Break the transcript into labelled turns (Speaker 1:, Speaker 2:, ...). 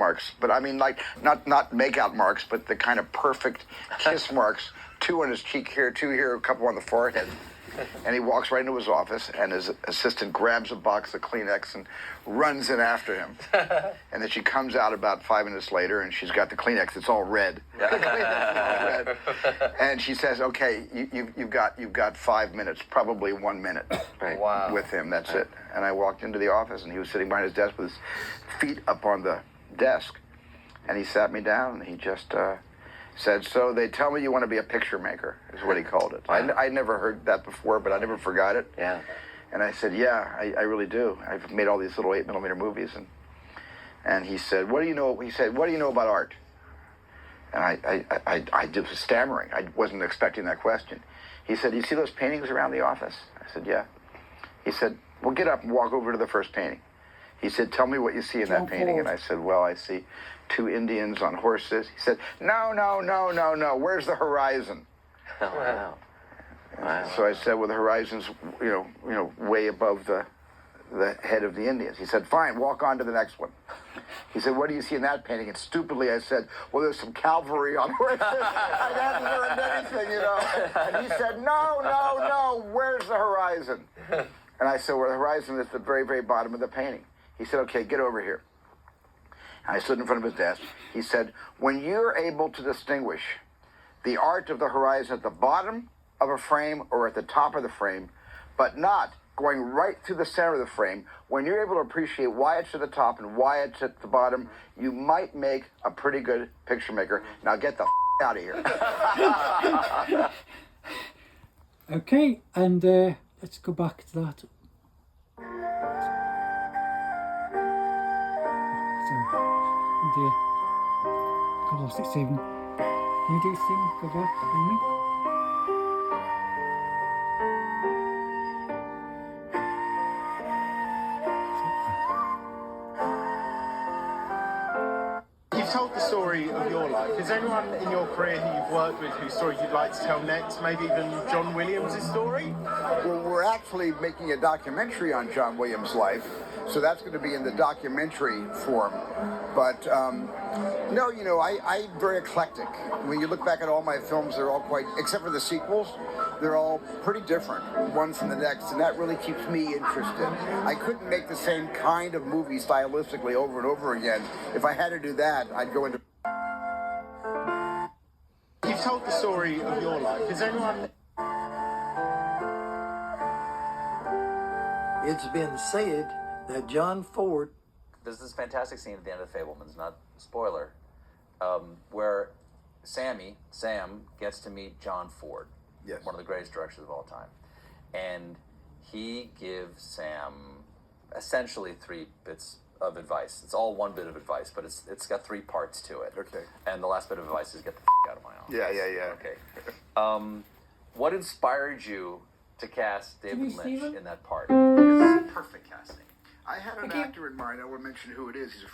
Speaker 1: marks, but I mean, like, not make-out marks, but the kind of perfect kiss marks, 2 on his cheek here, 2 here, a couple on the forehead. And he walks right into his office, and his assistant grabs a box of Kleenex and runs in after him. And then she comes out about 5 minutes later, and she's got the Kleenex. It's all red. The Kleenex is all red. And she says, "Okay, you've got 5 minutes, probably 1 minute,
Speaker 2: Wow.
Speaker 1: with him. That's it." And I walked into the office, and he was sitting behind his desk with his feet up on the desk, and he sat me down, and he just said, "So they tell me you want to be a picture maker," is what he called it. I never heard that before, but I never forgot it.
Speaker 2: Yeah.
Speaker 1: And I said, "Yeah, I really do. I've made all these little 8mm movies." And he said, "What do you know?" He said, "What do you know about art?" And I just was stammering. I wasn't expecting that question. He said, "You see those paintings around the office?" I said, "Yeah." He said, "Well, get up and walk over to the first painting." He said, "Tell me what you see in that painting." And I said, "Well, I see 2 Indians on horses." He said, No. Where's the horizon?"
Speaker 2: Oh, wow. Wow.
Speaker 1: So I said, "Well, the horizon's, you know, way above the head of the Indians." He said, "Fine, walk on to the next one." He said, "What do you see in that painting?" And stupidly I said, "Well, there's some cavalry on horses." I hadn't learned anything, you know. And he said, No. Where's the horizon?" And I said, "Well, the horizon is at the very, very bottom of the painting." He said, "Okay, get over here." And I stood in front of his desk. He said, "When you're able to distinguish the art of the horizon at the bottom of a frame or at the top of the frame, but not going right through the center of the frame, when you're able to appreciate why it's at the top and why it's at the bottom, you might make a pretty good picture maker. Now get the out of here."
Speaker 3: Okay, and let's go back to that. So, God lost it, Stephen. Can you do this thing? Go back on me.
Speaker 4: You've told the story of your life. Is there anyone in your career who you've worked with whose story you'd like to tell next? Maybe even John Williams' story?
Speaker 1: Well, we're actually making a documentary on John Williams' life, so that's going to be in the documentary form. But no, you know, I'm very eclectic. When you look back at all my films, they're all quite, except for the sequels, they're all pretty different, one from the next, and that really keeps me interested. I couldn't make the same kind of movie stylistically over and over again. If I had to do that, I'd go into...
Speaker 4: You've told the story of your life. Is there anyone...
Speaker 5: It's been said that John Ford...
Speaker 2: There's this fantastic scene at the end of The Fabelmans, not spoiler, where Sam gets to meet John Ford,
Speaker 1: Yes.
Speaker 2: one of the greatest directors of all time. And he gives Sam essentially 3 bits of advice. It's all 1 bit of advice, but it's got 3 parts to it.
Speaker 1: Okay.
Speaker 2: And the last bit of advice is get the out of my office.
Speaker 1: Yeah.
Speaker 2: Okay. What inspired you to cast David Lynch
Speaker 3: Steven?
Speaker 2: in that part? Because it's perfect casting.
Speaker 1: I had an actor in mind. I won't mention who it is. He's a friend.